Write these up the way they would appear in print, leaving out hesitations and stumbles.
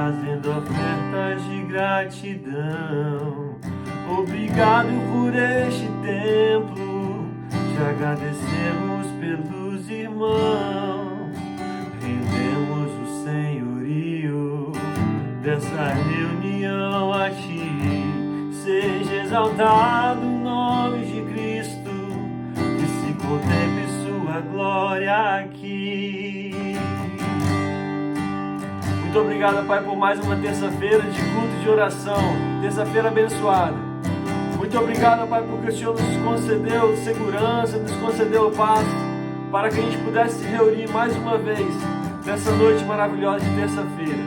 trazendo ofertas de gratidão. Obrigado por este templo, te agradecemos pelos irmãos. Rendemos o senhorio dessa reunião a ti. Seja exaltado o nome de Cristo, que se contemple sua glória aqui. Muito obrigado, Pai, por mais uma terça-feira de culto de oração, terça-feira abençoada. Muito obrigado, Pai, porque o Senhor nos concedeu segurança, nos concedeu paz, para que a gente pudesse se reunir mais uma vez nessa noite maravilhosa de terça-feira.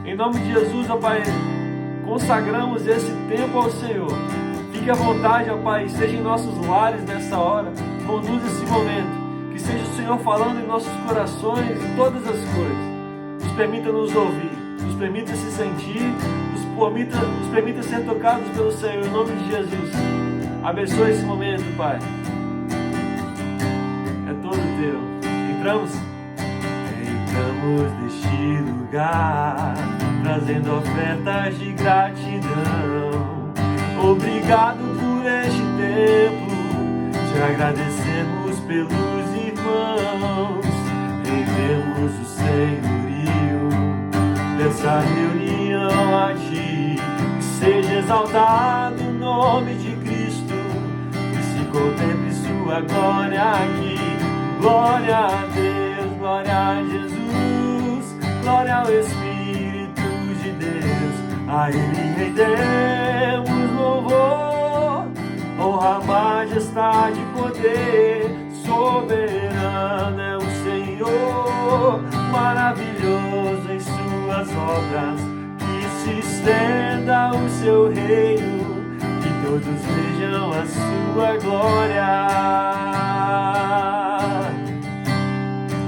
Em nome de Jesus, ó Pai, consagramos esse tempo ao Senhor. Fique à vontade, ó Pai, seja em nossos lares nessa hora, conduza esse momento, que seja o Senhor falando em nossos corações e todas as coisas. Nos permita nos ouvir, nos permita se sentir, nos permita ser tocados pelo Senhor, em nome de Jesus. Abençoe esse momento, Pai. É todo teu. Entramos neste lugar, trazendo ofertas de gratidão. Obrigado por este tempo, te agradecemos pelos irmãos. Rendemos o senhorio dessa reunião a ti. Que seja exaltado o nome de Cristo, que se contemple sua glória aqui. Glória a Deus, glória a Jesus, glória ao Espírito de Deus. A Ele rendemos louvor, honra, majestade e poder. Soberano é o Senhor, maravilhoso em suas obras. Que se estenda o seu reino, que todos vejam a sua glória.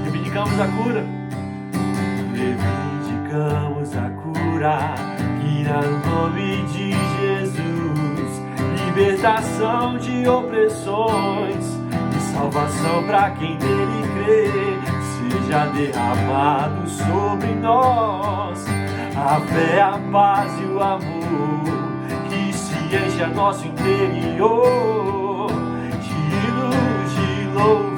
Reivindicamos a cura, reivindicamos a cura, que no nome de Jesus, libertação de opressões, salvação para quem nele crê, seja derramado sobre nós a fé, a paz e o amor, que se encha nosso interior de hinos de louvor.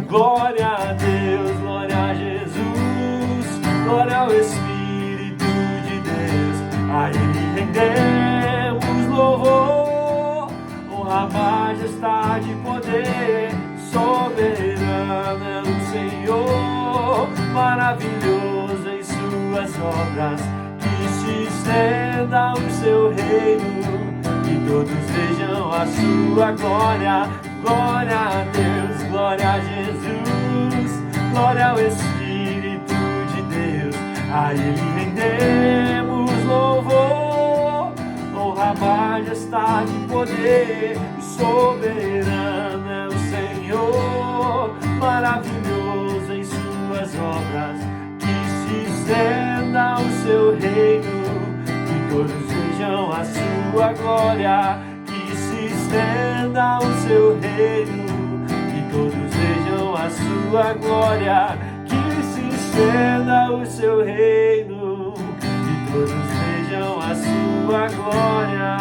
Glória a Deus, glória a Jesus, glória ao Espírito de Deus. A Ele rendemos louvor, honra, majestade e poder. Soberano é o Senhor, maravilhoso em suas obras. Que se estenda o seu reino, que todos vejam a sua glória. Glória a Deus, glória a Jesus, glória ao Espírito de Deus. A Ele rendemos louvor, honra, majestade e poder. Soberano é o Senhor, maravilhoso em suas obras. Que se estenda o seu reino, que todos vejam a sua glória. Que se estenda o seu reino, que todos vejam a sua glória. Que se estenda o seu reino, que todos vejam a sua glória.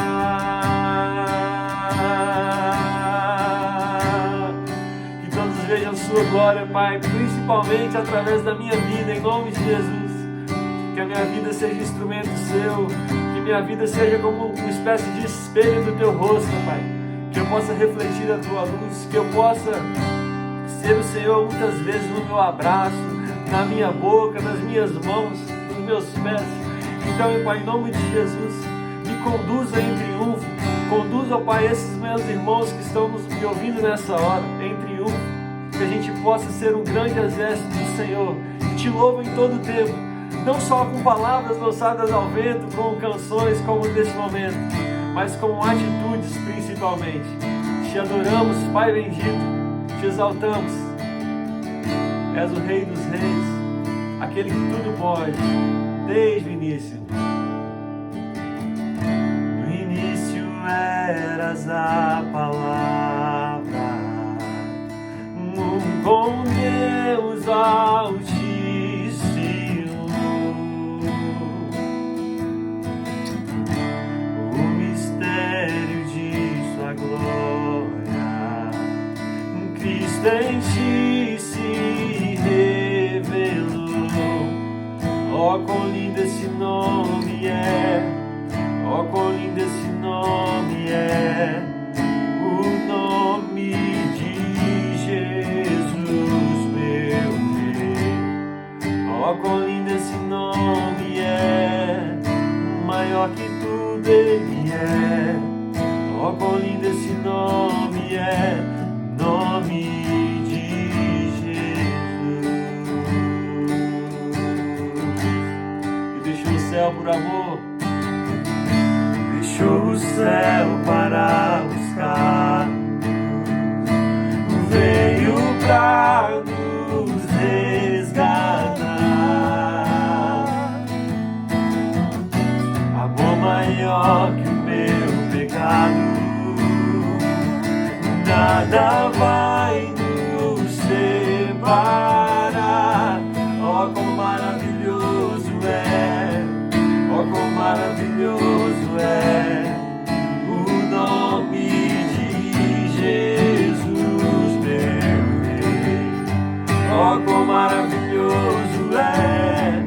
Vejam sua glória, Pai, principalmente através da minha vida, em nome de Jesus. Que a minha vida seja instrumento seu, que minha vida seja como uma espécie de espelho do teu rosto, Pai. Que eu possa refletir a tua luz, que eu possa ser o Senhor muitas vezes no meu abraço, na minha boca, nas minhas mãos, nos meus pés. Então, Pai, em nome de Jesus, me conduza em triunfo. Conduza, Pai, esses meus irmãos que estão me ouvindo nessa hora, em triunfo. Que a gente possa ser um grande exército do Senhor, que te louva em todo o tempo, não só com palavras lançadas ao vento, com canções como nesse momento, mas com atitudes principalmente. Te adoramos, Pai bendito, te exaltamos. És o Rei dos Reis, aquele que tudo pode, desde o início. No início eras a palavra, com Deus Altíssimo. Oh, quão lindo esse nome é, oh, quão lindo esse nome é, o nome de Jesus, meu Rei. Oh, quão lindo esse nome é, maior que tudo ele é. Oh, quão lindo esse nome é, nome de Jesus. E deixou o céu por amor, deixou o céu para buscar, veio pra nos resgatar. Amor maior que o meu pecado, nada vai nos separar. Oh, quão maravilhoso é, oh, quão maravilhoso é o nome de Jesus, meu Rei. Oh, quão maravilhoso é,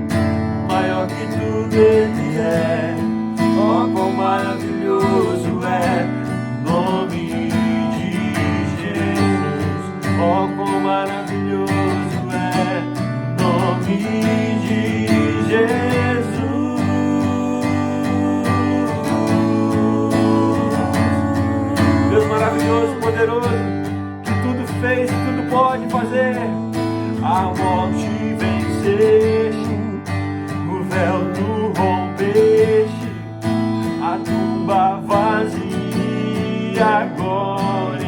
maior que tudo ele é. Oh, quão maravilhoso é o nome de Jesus. Oh, quão maravilhoso é o nome de Jesus. Deus maravilhoso, poderoso, que tudo fez e tudo pode fazer. A morte venceste, o véu tu rompeste, a tumba vazia agora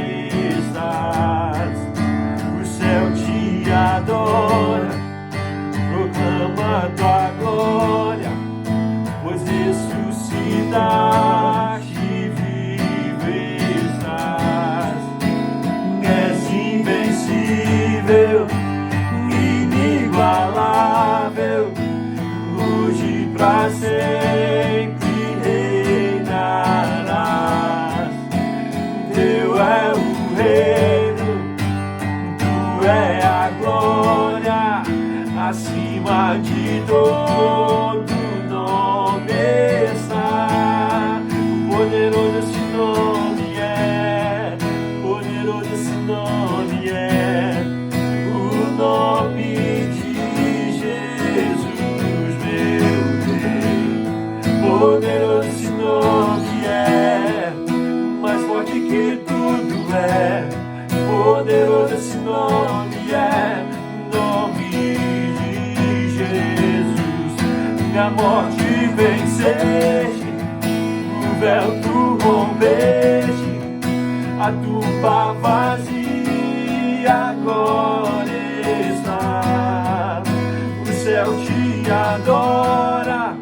estás. O céu te adora, proclama tua glória, pois ressuscitaste e vivo estás. És invencível, inigualável, hoje pra sempre reinarás. Teu é o reino, tu é a glória, acima de todo nome está. Poderoso esse nome é, poderoso esse nome é, o nome de Jesus, meu Rei. Poderoso esse nome é, mais forte que tudo é. Poderoso esse nome é, nome de Jesus. A morte venceste, o véu tu rompeste, a tumba vazia agora está. O céu te adora,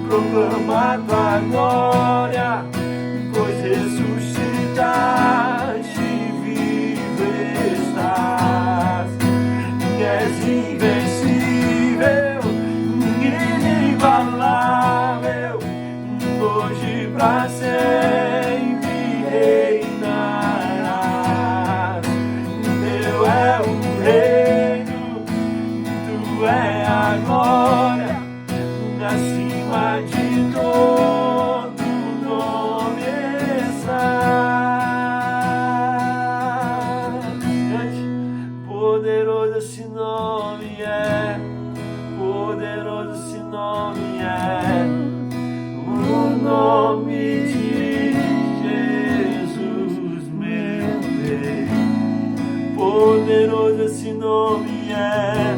proclama tua glória, pois ressuscitaste e vivo estás. És invencível, inigualável, hoje pra sempre reinarás. Teu é o reino, tu é a glória, acima de todo nome está. Poderoso esse nome é, poderoso esse nome é, o nome de Jesus, meu Rei. Poderoso esse nome é,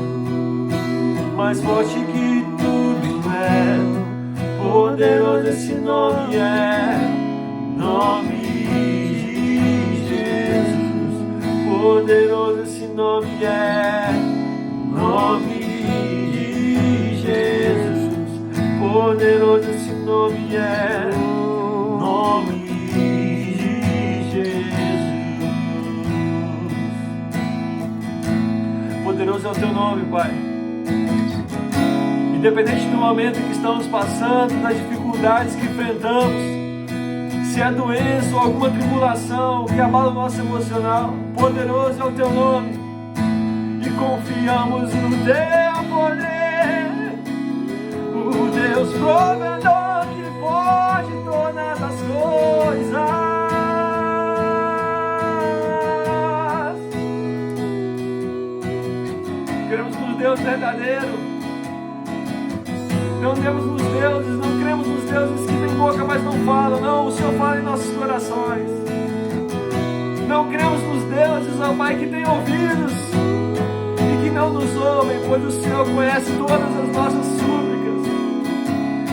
mais forte que tudo é. Poderoso esse nome é, nome de Jesus. Poderoso esse nome é, nome de Jesus. Poderoso esse nome é, nome de Jesus. Poderoso é o teu nome, Pai. Independente do momento que estamos passando, das dificuldades que enfrentamos, se é doença ou alguma tribulação que abala o nosso emocional, poderoso é o teu nome e confiamos no teu poder. provedor que pode todas as coisas. Cremos no Deus verdadeiro. Não cremos nos deuses, não cremos nos deuses que têm boca, mas não falam. Não, o Senhor fala em nossos corações. Não cremos nos deuses, ó Pai, que têm ouvidos e que não nos ouvem, pois o Senhor conhece todas as nossas súplicas.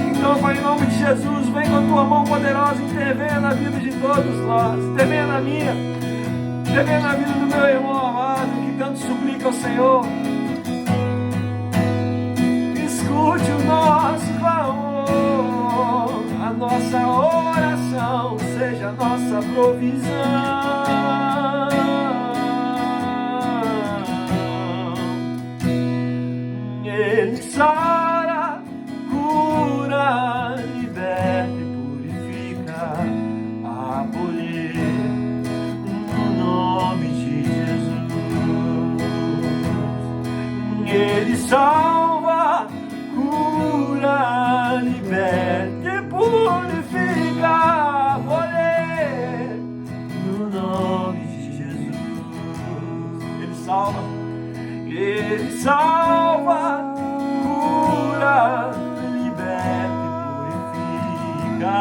Então, Pai, em nome de Jesus, vem com a Tua mão poderosa, intervenha na vida de todos nós, intervenha na minha, intervenha na vida do meu irmão amado, que tanto suplica ao Senhor. Escute o nosso clamor, a nossa oração seja a nossa provisão. Ele sara, cura, liberta e purifica, abolir no nome de Jesus. Ele salva, cura, liberta e purifica, abolir no nome de Jesus. Ele salva, cura, liberta e purifica,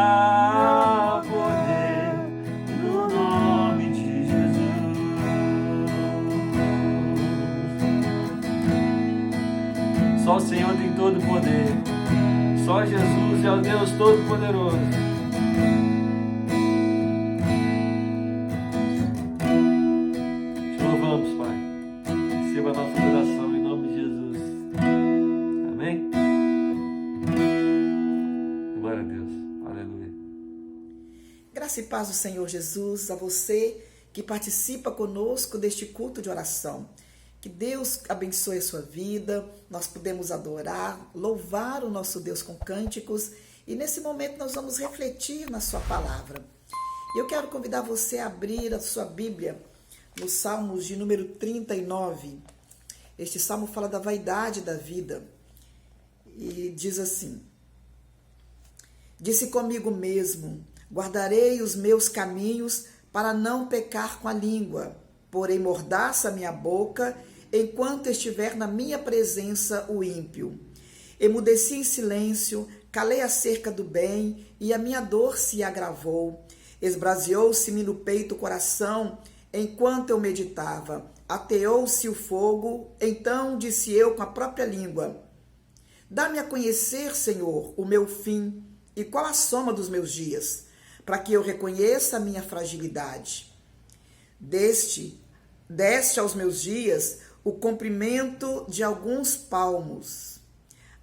poder no nome de Jesus. Só o Senhor tem todo o poder. Só Jesus é o Deus Todo-Poderoso. Te louvamos, Pai. Receba a nossa adoração em nome de Jesus. Amém? Glória a Deus. Aleluia. Graça e paz do Senhor Jesus a você que participa conosco deste culto de oração. Que Deus abençoe a sua vida, nós podemos adorar, louvar o nosso Deus com cânticos e nesse momento nós vamos refletir na sua palavra. Eu quero convidar você a abrir a sua Bíblia no Salmos de número 39. Este salmo fala da vaidade da vida e diz assim: disse comigo mesmo, guardarei os meus caminhos para não pecar com a língua, porém mordaça a minha boca enquanto estiver na minha presença o ímpio. Emudeci em silêncio, calei acerca do bem, e a minha dor se agravou. Esbraseou-se-me no peito o coração, enquanto eu meditava. Ateou-se o fogo, então disse eu com a própria língua: dá-me a conhecer, Senhor, o meu fim, e qual a soma dos meus dias, para que eu reconheça a minha fragilidade. Deste aos meus dias o comprimento de alguns palmos.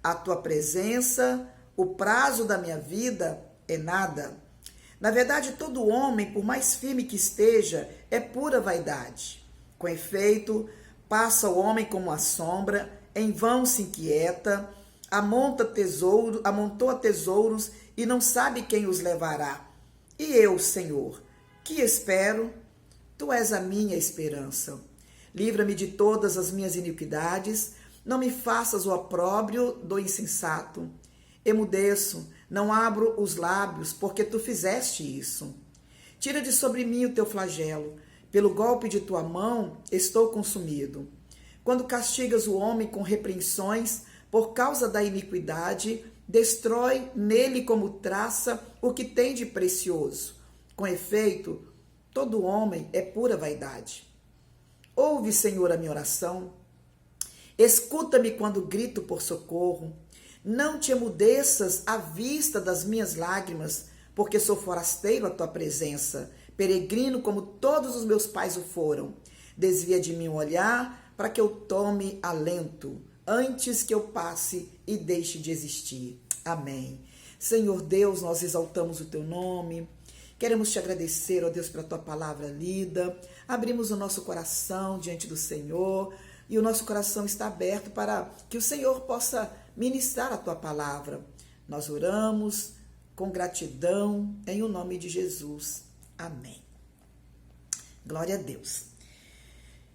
A tua presença, o prazo da minha vida é nada. Na verdade, todo homem, por mais firme que esteja, é pura vaidade. Com efeito, passa o homem como a sombra, em vão se inquieta, amontoa tesouros e não sabe quem os levará. E eu, Senhor, que espero? Tu és a minha esperança. Livra-me de todas as minhas iniquidades, não me faças o opróbrio do insensato. Emudeço, não abro os lábios, porque tu fizeste isso. Tira de sobre mim o teu flagelo, pelo golpe de tua mão estou consumido. Quando castigas o homem com repreensões, por causa da iniquidade, destrói nele como traça o que tem de precioso. Com efeito, todo homem é pura vaidade. Ouve, Senhor, a minha oração. Escuta-me quando grito por socorro. Não te emudeças à vista das minhas lágrimas, porque sou forasteiro à tua presença, peregrino como todos os meus pais o foram. Desvia de mim o olhar para que eu tome alento, antes que eu passe e deixe de existir. Amém. Senhor Deus, nós exaltamos o teu nome. Queremos te agradecer, ó Deus, pela tua palavra lida. Abrimos o nosso coração diante do Senhor e o nosso coração está aberto para que o Senhor possa ministrar a tua palavra. Nós oramos com gratidão em o nome de Jesus. Amém. Glória a Deus.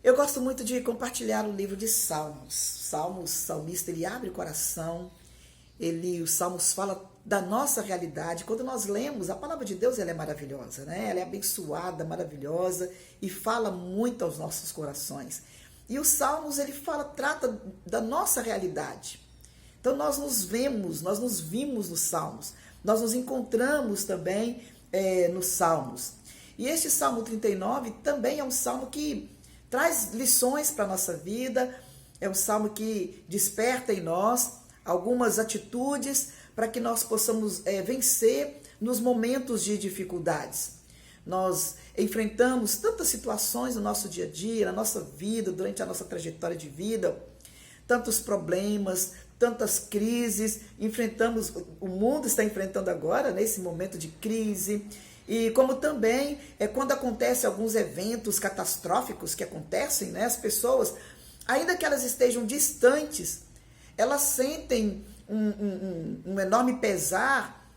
Eu gosto muito de compartilhar o livro de Salmos. Salmos, o salmista, ele abre o coração os Salmos falam da nossa realidade. Quando nós lemos, a palavra de Deus, ela é maravilhosa, né? Ela é abençoada, maravilhosa e fala muito aos nossos corações. E os Salmos, trata da nossa realidade. Então nós nos vimos nos Salmos, nós nos encontramos também nos Salmos. E este Salmo 39 também é um salmo que traz lições para a nossa vida, é um salmo que desperta em nós algumas atitudes para que nós possamos vencer nos momentos de dificuldades. Nós enfrentamos tantas situações no nosso dia a dia, na nossa vida, durante a nossa trajetória de vida, tantos problemas, tantas crises, o mundo está enfrentando agora, nesse momento de crise, e como também quando acontecem alguns eventos catastróficos que acontecem, né, as pessoas, ainda que elas estejam distantes, elas sentem um enorme pesar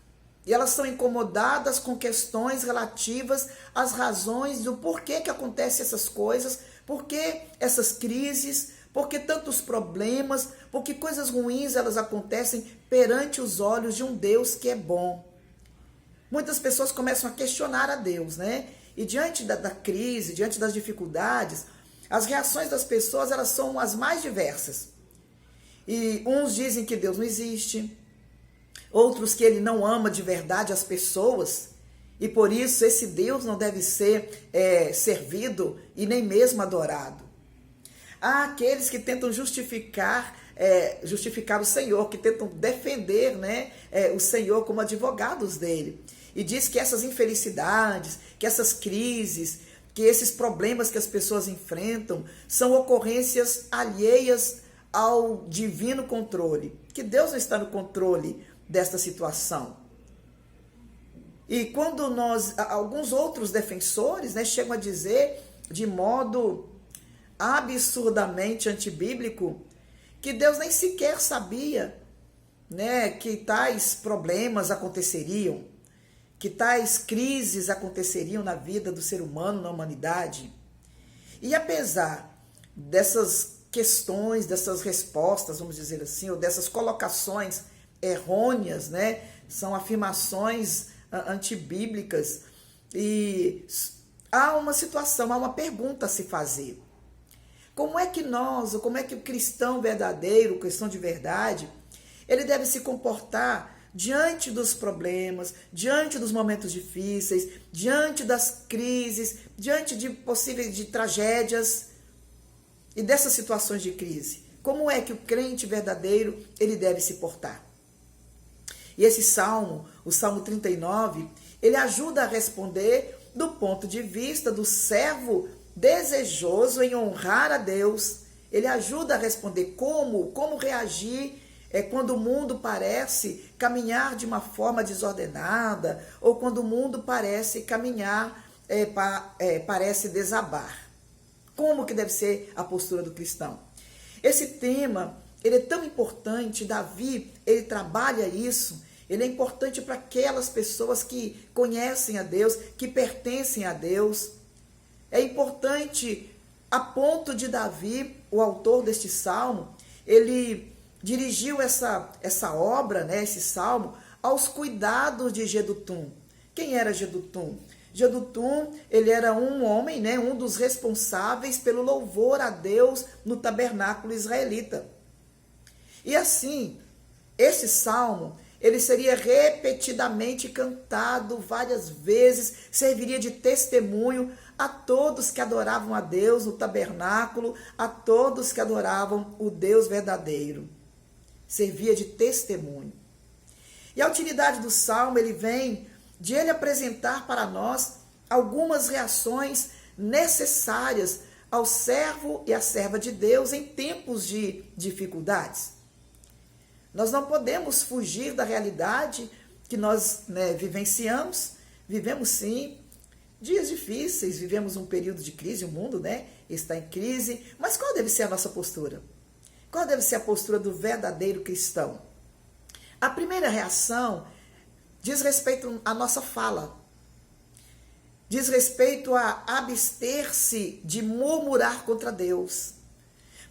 e elas são incomodadas com questões relativas às razões do porquê que acontecem essas coisas, por que essas crises, por que tantos problemas, por que coisas ruins elas acontecem perante os olhos de um Deus que é bom. Muitas pessoas começam a questionar a Deus, né? E diante da crise, diante das dificuldades, as reações das pessoas, elas são as mais diversas. E uns dizem que Deus não existe, outros que ele não ama de verdade as pessoas, e por isso esse Deus não deve ser servido e nem mesmo adorado. Há aqueles que tentam justificar o Senhor, que tentam defender, né, o Senhor como advogados dele. E diz que essas infelicidades, que essas crises, que esses problemas que as pessoas enfrentam são ocorrências alheias ao divino controle, que Deus não está no controle desta situação. E quando alguns outros defensores, né, chegam a dizer de modo absurdamente antibíblico que Deus nem sequer sabia, né, que tais problemas aconteceriam, que tais crises aconteceriam na vida do ser humano, na humanidade. E apesar dessas questões, dessas respostas, vamos dizer assim, ou dessas colocações errôneas, né, são afirmações antibíblicas, e há uma situação, há uma pergunta a se fazer. Como é que o cristão verdadeiro, o cristão de verdade, ele deve se comportar diante dos problemas, diante dos momentos difíceis, diante das crises, diante de possíveis tragédias e dessas situações de crise? Como é que o crente verdadeiro ele deve se portar? E esse salmo, o Salmo 39, ele ajuda a responder do ponto de vista do servo desejoso em honrar a Deus. Ele ajuda a responder como reagir quando o mundo parece caminhar de uma forma desordenada, ou quando o mundo parece caminhar, parece desabar. Como que deve ser a postura do cristão? Esse tema, ele é tão importante. Davi, ele trabalha isso. Ele é importante para aquelas pessoas que conhecem a Deus, que pertencem a Deus. É importante a ponto de Davi, o autor deste salmo, ele dirigiu essa obra, né, esse salmo, aos cuidados de Jedutum. Quem era Jedutum? Jedutum, ele era um homem, né, um dos responsáveis pelo louvor a Deus no tabernáculo israelita. E assim, esse salmo, ele seria repetidamente cantado várias vezes, serviria de testemunho a todos que adoravam a Deus no tabernáculo, a todos que adoravam o Deus verdadeiro. Servia de testemunho. E a utilidade do salmo, ele vem de ele apresentar para nós algumas reações necessárias ao servo e à serva de Deus em tempos de dificuldades. Nós não podemos fugir da realidade que nós, né, vivenciamos. Vivemos sim dias difíceis, vivemos um período de crise, o mundo, né, está em crise, mas qual deve ser a nossa postura? Qual deve ser a postura do verdadeiro cristão? A primeira reação diz respeito à nossa fala, diz respeito a abster-se de murmurar contra Deus.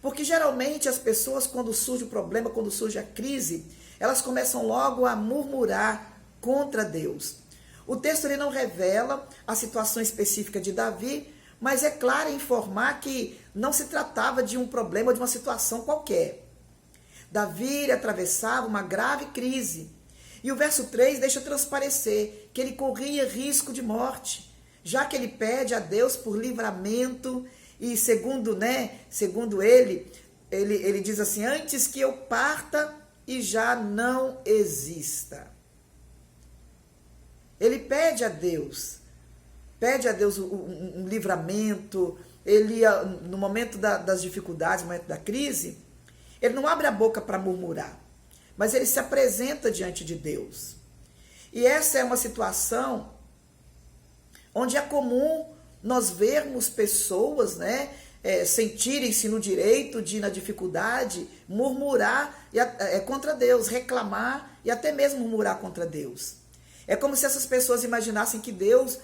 Porque geralmente as pessoas, quando surge o problema, quando surge a crise, elas começam logo a murmurar contra Deus. O texto ele não revela a situação específica de Davi, mas é claro em informar que não se tratava de um problema, de uma situação qualquer. Davi atravessava uma grave crise. E o verso 3 deixa transparecer que ele corria risco de morte, já que ele pede a Deus por livramento e segundo ele diz assim, antes que eu parta e já não exista. Ele pede a Deus um livramento, ele no momento das dificuldades, no momento da crise, ele não abre a boca para murmurar, mas ele se apresenta diante de Deus. E essa é uma situação onde é comum nós vermos pessoas, sentirem-se no direito de, na dificuldade, murmurar contra Deus, reclamar e até mesmo murmurar contra Deus. É como se essas pessoas imaginassem que Deus,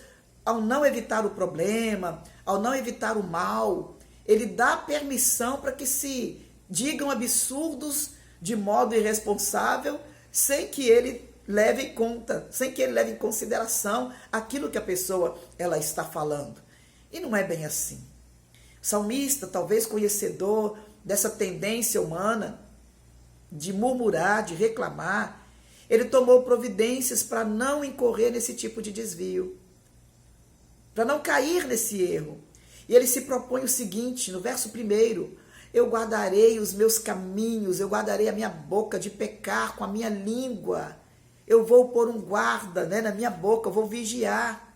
ao não evitar o problema, ao não evitar o mal, ele dá permissão para que se digam absurdos de modo irresponsável, sem que ele leve em conta, sem que ele leve em consideração aquilo que a pessoa ela está falando. E não é bem assim. O salmista, talvez conhecedor dessa tendência humana de murmurar, de reclamar, ele tomou providências para não incorrer nesse tipo de desvio, para não cair nesse erro. E ele se propõe o seguinte, no verso 1, eu guardarei os meus caminhos, eu guardarei a minha boca de pecar com a minha língua. Eu vou pôr um guarda na minha boca, eu vou vigiar,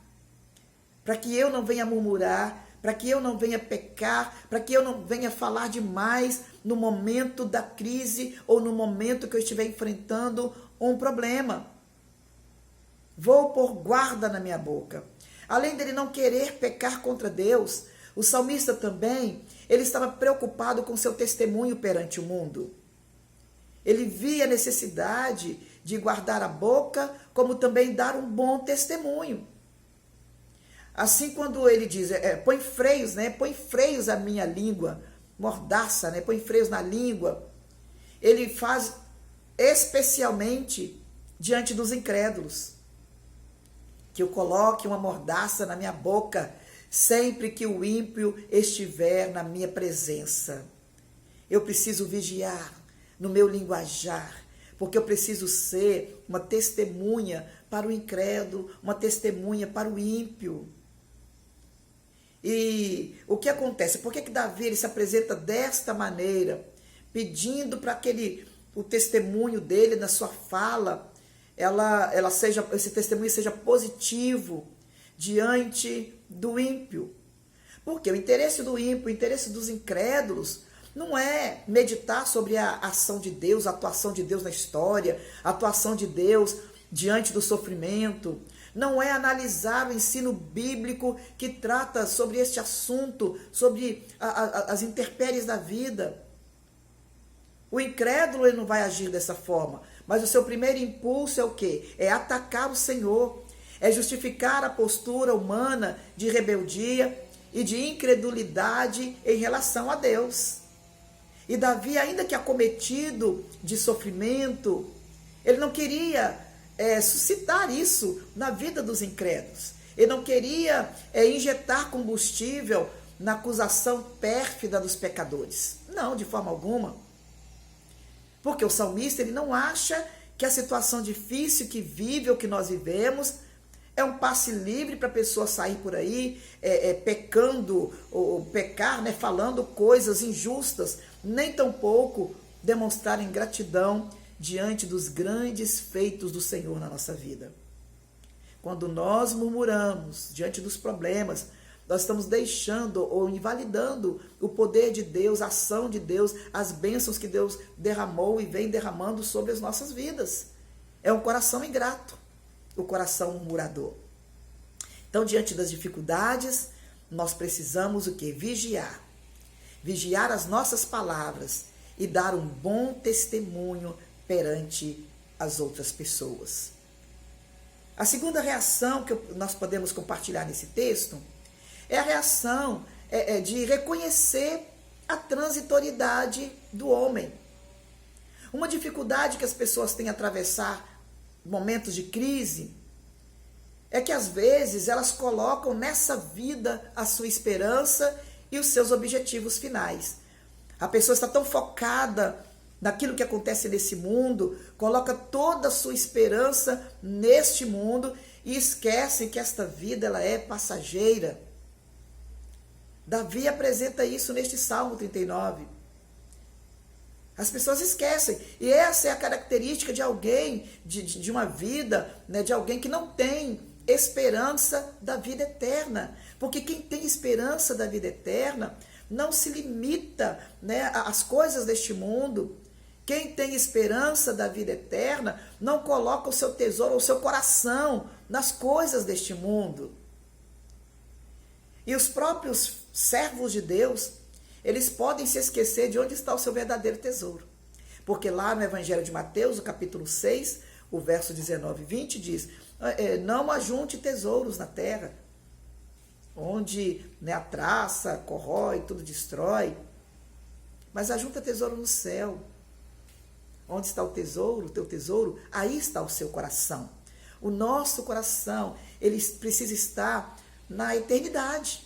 para que eu não venha murmurar, para que eu não venha pecar, para que eu não venha falar demais no momento da crise ou no momento que eu estiver enfrentando um problema. Vou pôr guarda na minha boca. Além dele não querer pecar contra Deus, o salmista também, ele estava preocupado com seu testemunho perante o mundo. Ele via a necessidade de guardar a boca, como também dar um bom testemunho. Assim, quando ele diz, põe freios à minha língua, mordaça, põe freios na língua, ele faz especialmente diante dos incrédulos. Que eu coloque uma mordaça na minha boca sempre que o ímpio estiver na minha presença. Eu preciso vigiar no meu linguajar, porque eu preciso ser uma testemunha para o incrédulo, uma testemunha para o ímpio. E o que acontece? Por que Davi ele se apresenta desta maneira, pedindo para que o testemunho dele na sua fala, esse testemunho seja positivo diante do ímpio? Porque o interesse do ímpio, o interesse dos incrédulos, não é meditar sobre a ação de Deus, a atuação de Deus na história, a atuação de Deus diante do sofrimento. Não é analisar o ensino bíblico que trata sobre este assunto, sobre as intempéries da vida. O incrédulo ele não vai agir dessa forma, mas o seu primeiro impulso é o quê? É atacar o Senhor, é justificar a postura humana de rebeldia e de incredulidade em relação a Deus. E Davi, ainda que acometido de sofrimento, ele não queria suscitar isso na vida dos incrédulos. Ele não queria injetar combustível na acusação pérfida dos pecadores. Não, de forma alguma. Porque o salmista ele não acha que a situação difícil que vive ou que nós vivemos é um passe livre para a pessoa sair por aí pecando ou pecar, falando coisas injustas, nem tampouco demonstrar ingratidão diante dos grandes feitos do Senhor na nossa vida. Quando nós murmuramos diante dos problemas, nós estamos deixando ou invalidando o poder de Deus, a ação de Deus, as bênçãos que Deus derramou e vem derramando sobre as nossas vidas. É um coração ingrato, o coração murmurador. Então, diante das dificuldades, nós precisamos o quê? Vigiar. Vigiar as nossas palavras e dar um bom testemunho perante as outras pessoas. A segunda reação que nós podemos compartilhar nesse texto é a reação de reconhecer a transitoriedade do homem. Uma dificuldade que as pessoas têm a atravessar momentos de crise é que às vezes elas colocam nessa vida a sua esperança e os seus objetivos finais. A pessoa está tão focada naquilo que acontece nesse mundo, coloca toda a sua esperança neste mundo e esquece que esta vida ela é passageira. Davi apresenta isso neste Salmo 39. As pessoas esquecem. E essa é a característica de alguém, de uma vida, né, de alguém que não tem esperança da vida eterna. Porque quem tem esperança da vida eterna não se limita, né, às coisas deste mundo. Quem tem esperança da vida eterna não coloca o seu tesouro, o seu coração nas coisas deste mundo. E os próprios servos de Deus, eles podem se esquecer de onde está o seu verdadeiro tesouro. Porque lá no Evangelho de Mateus, o capítulo 6, o verso 19 e 20 diz: não ajunte tesouros na terra, onde, né, a traça corrói, tudo destrói, mas ajunta tesouro no céu. Onde está o tesouro, teu tesouro, aí está o seu coração. O nosso coração, ele precisa estar na eternidade.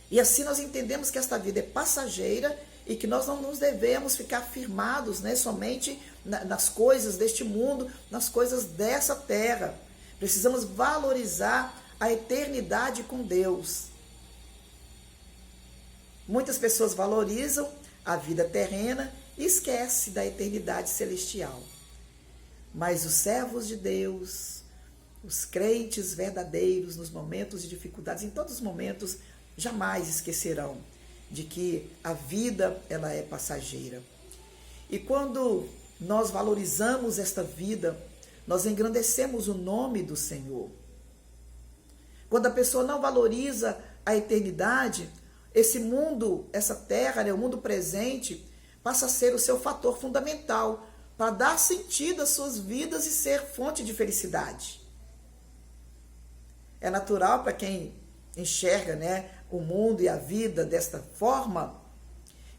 E assim nós entendemos que esta vida é passageira e que nós não nos devemos ficar firmados, né, somente nas coisas deste mundo, nas coisas dessa terra. Precisamos valorizar a eternidade com Deus. Muitas pessoas valorizam a vida terrena e esquecem da eternidade celestial. Mas os servos de Deus, os crentes verdadeiros, nos momentos de dificuldades, em todos os momentos, jamais esquecerão de que a vida ela é passageira. E quando nós valorizamos esta vida, nós engrandecemos o nome do Senhor. Quando a pessoa não valoriza a eternidade, esse mundo, essa terra, né, o mundo presente, passa a ser o seu fator fundamental para dar sentido às suas vidas e ser fonte de felicidade. É natural para quem enxerga, né, o mundo e a vida desta forma,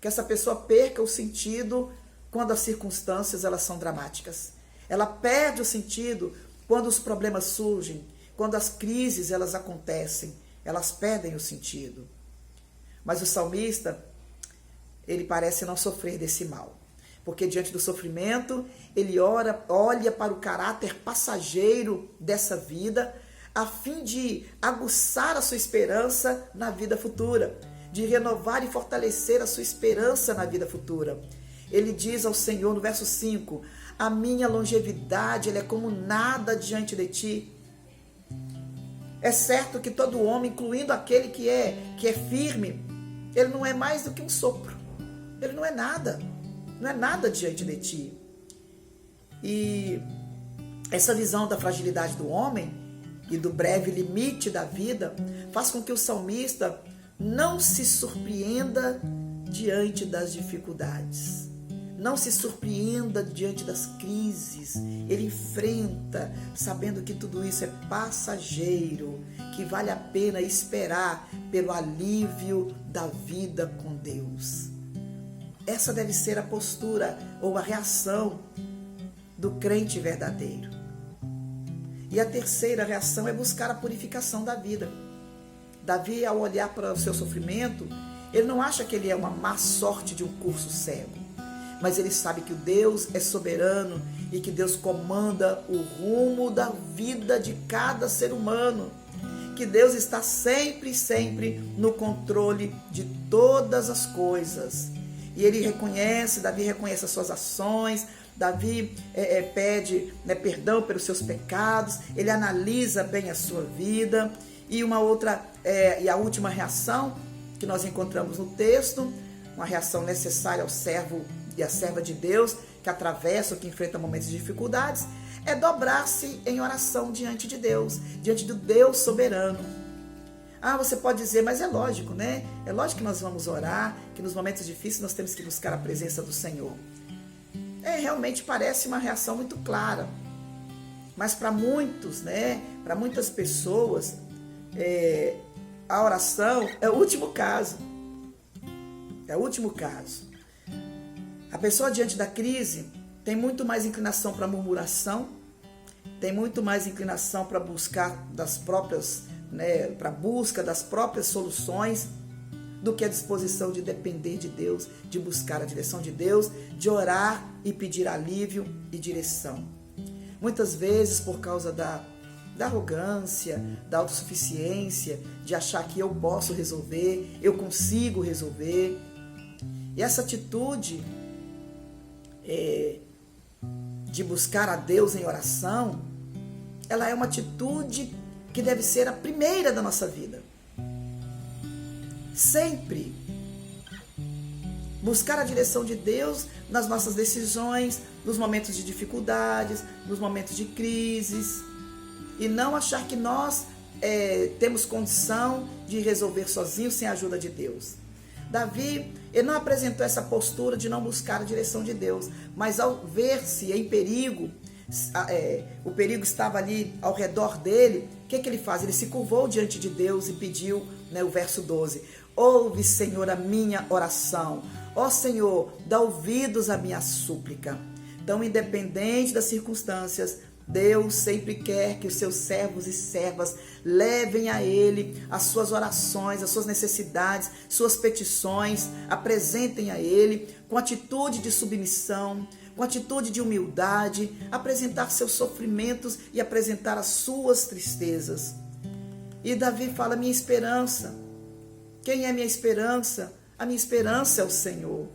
que essa pessoa perca o sentido quando as circunstâncias elas são dramáticas. Ela perde o sentido quando os problemas surgem, quando as crises elas acontecem, elas perdem o sentido. Mas o salmista, ele parece não sofrer desse mal, porque diante do sofrimento, ele olha para o caráter passageiro dessa vida, a fim de aguçar a sua esperança na vida futura, de renovar e fortalecer a sua esperança na vida futura. Ele diz ao Senhor no verso 5, a minha longevidade ela é como nada diante de ti. É certo que todo homem, incluindo aquele que é firme, ele não é mais do que um sopro. Ele não é nada diante de ti. E essa visão da fragilidade do homem e do breve limite da vida faz com que o salmista não se surpreenda diante das dificuldades. Não se surpreenda diante das crises. Ele enfrenta, sabendo que tudo isso é passageiro, que vale a pena esperar pelo alívio da vida com Deus. Essa deve ser a postura ou a reação do crente verdadeiro. E a terceira reação é buscar a purificação da vida. Davi, ao olhar para o seu sofrimento, ele não acha que ele é uma má sorte de um curso cego. Mas ele sabe que o Deus é soberano e que Deus comanda o rumo da vida de cada ser humano. Que Deus está sempre no controle de todas as coisas. E ele reconhece, Davi reconhece as suas ações, Davi pede, né, perdão pelos seus pecados, ele analisa bem a sua vida. E uma outra, e a última reação que nós encontramos no texto, uma reação necessária ao servo e à serva de Deus, que atravessa ou que enfrenta momentos de dificuldades, é dobrar-se em oração diante de Deus, diante do Deus soberano. Ah, você pode dizer, mas é lógico, né? É lógico que nós vamos orar, que nos momentos difíceis nós temos que buscar a presença do Senhor. Realmente parece uma reação muito clara. Mas para muitos, né? Para muitas pessoas, a oração é o último caso. É o último caso. A pessoa diante da crise tem muito mais inclinação para murmuração, tem muito mais inclinação para buscar das próprias, para busca das próprias soluções, do que a disposição de depender de Deus, de buscar a direção de Deus, de orar e pedir alívio e direção. Muitas vezes, por causa da arrogância, da autossuficiência, de achar que eu posso resolver, eu consigo resolver. E essa atitude de buscar a Deus em oração, ela é uma atitude que deve ser a primeira da nossa vida. Sempre buscar a direção de Deus nas nossas decisões, nos momentos de dificuldades, nos momentos de crises, e não achar que nós temos condição de resolver sozinhos sem a ajuda de Deus. Davi, ele não apresentou essa postura de não buscar a direção de Deus, mas ao ver-se em perigo, o perigo estava ali ao redor dele, o que ele faz? Ele se curvou diante de Deus e pediu, o verso 12, ouve, Senhor, a minha oração, ó Senhor, dá ouvidos à minha súplica. Então, independente das circunstâncias, Deus sempre quer que os seus servos e servas levem a Ele as suas orações, as suas necessidades, suas petições, apresentem a Ele com atitude de submissão, com atitude de humildade, apresentar seus sofrimentos e apresentar as suas tristezas. E Davi fala, minha esperança. Quem é minha esperança? A minha esperança é o Senhor.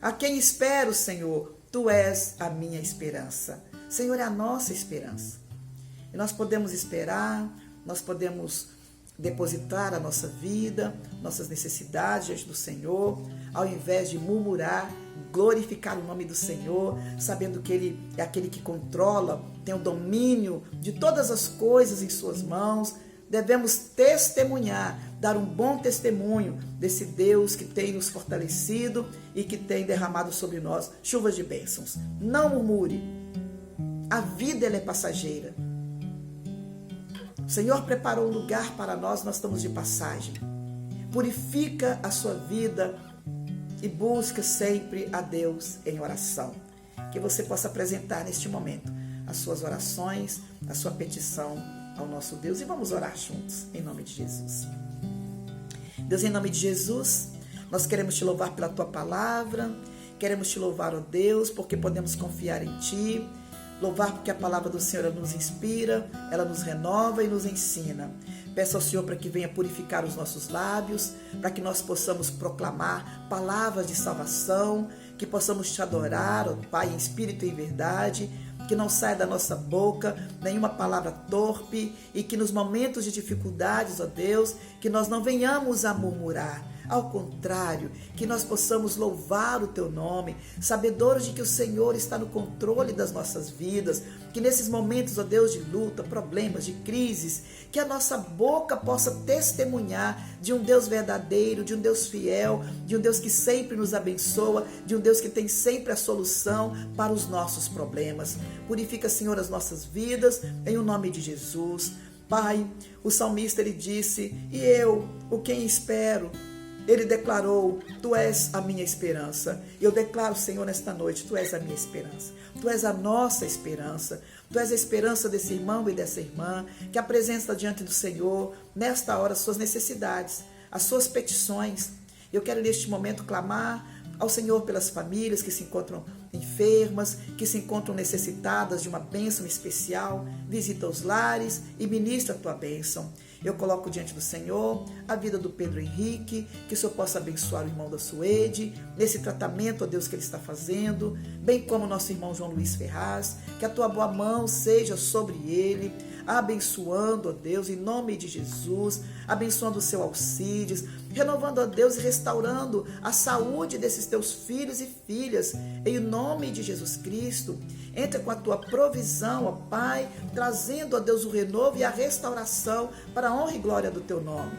A quem espero, Senhor? Tu és a minha esperança. Senhor é a nossa esperança. E nós podemos esperar, nós podemos depositar a nossa vida, nossas necessidades diante do Senhor, ao invés de murmurar, glorificar o nome do Senhor, sabendo que Ele é aquele que controla, tem o domínio de todas as coisas em suas mãos. Devemos testemunhar, dar um bom testemunho desse Deus que tem nos fortalecido e que tem derramado sobre nós chuvas de bênçãos. Não murmure. A vida ela é passageira. O Senhor preparou um lugar para nós estamos de passagem. Purifica a sua vida e busca sempre a Deus em oração. Que você possa apresentar neste momento as suas orações, a sua petição ao nosso Deus, e vamos orar juntos, em nome de Jesus. Deus, em nome de Jesus, nós queremos te louvar pela tua palavra, queremos te louvar, ó Deus, porque podemos confiar em ti, louvar porque a palavra do Senhor ela nos inspira, ela nos renova e nos ensina. Peço ao Senhor para que venha purificar os nossos lábios, para que nós possamos proclamar palavras de salvação, que possamos te adorar, ó Pai, em espírito e em verdade, que não saia da nossa boca nenhuma palavra torpe e que nos momentos de dificuldades, ó Deus, que nós não venhamos a murmurar. Ao contrário, que nós possamos louvar o teu nome, sabedores de que o Senhor está no controle das nossas vidas, que nesses momentos, ó Deus, de luta, problemas, de crises, que a nossa boca possa testemunhar de um Deus verdadeiro, de um Deus fiel, de um Deus que sempre nos abençoa, de um Deus que tem sempre a solução para os nossos problemas. Purifica, Senhor, as nossas vidas, em o nome de Jesus. Pai, o salmista, ele disse, e eu, o quem espero? Ele declarou, tu és a minha esperança. Eu declaro, Senhor, nesta noite, tu és a minha esperança. Tu és a nossa esperança. Tu és a esperança desse irmão e dessa irmã que apresenta diante do Senhor, nesta hora, as suas necessidades, as suas petições. Eu quero, neste momento, clamar ao Senhor pelas famílias que se encontram enfermas, que se encontram necessitadas de uma bênção especial. Visita os lares e ministra a tua bênção. Eu coloco diante do Senhor a vida do Pedro Henrique, que o Senhor possa abençoar o irmão da Suede, nesse tratamento, ó Deus, que ele está fazendo, bem como o nosso irmão João Luiz Ferraz, que a tua boa mão seja sobre ele, abençoando, ó Deus, em nome de Jesus, abençoando o seu Alcides, renovando, ó Deus, e restaurando a saúde desses teus filhos e filhas, em nome de Jesus Cristo. Entra com a tua provisão, ó Pai, trazendo, ó Deus, o renovo e a restauração para a honra e glória do teu nome.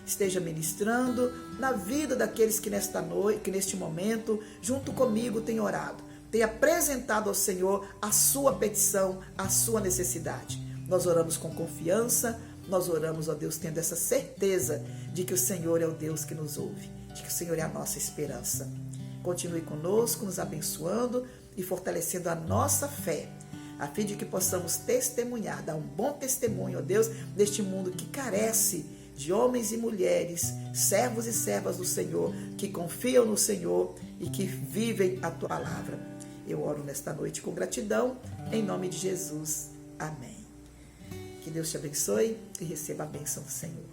Esteja ministrando na vida daqueles que nesta noite, que neste momento, junto comigo, têm orado, têm apresentado ao Senhor a sua petição, a sua necessidade. Nós oramos com confiança, nós oramos, ó Deus, tendo essa certeza de que o Senhor é o Deus que nos ouve, de que o Senhor é a nossa esperança. continue conosco, nos abençoando e fortalecendo a nossa fé, a fim de que possamos testemunhar, dar um bom testemunho, ó Deus, deste mundo que carece de homens e mulheres, servos e servas do Senhor, que confiam no Senhor e que vivem a Tua palavra. Eu oro nesta noite com gratidão, em nome de Jesus. Amém. Que Deus te abençoe e receba a bênção do Senhor.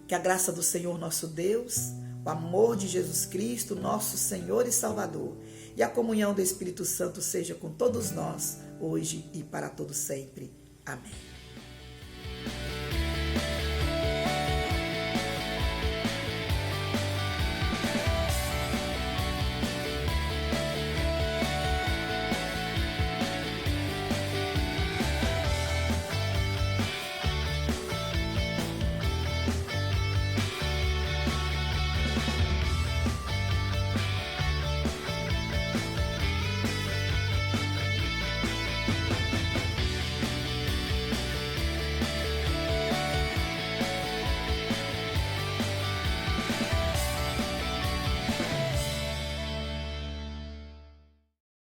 Que a graça do Senhor nosso Deus, o amor de Jesus Cristo, nosso Senhor e Salvador, e a comunhão do Espírito Santo seja com todos nós, hoje e para todo sempre. Amém.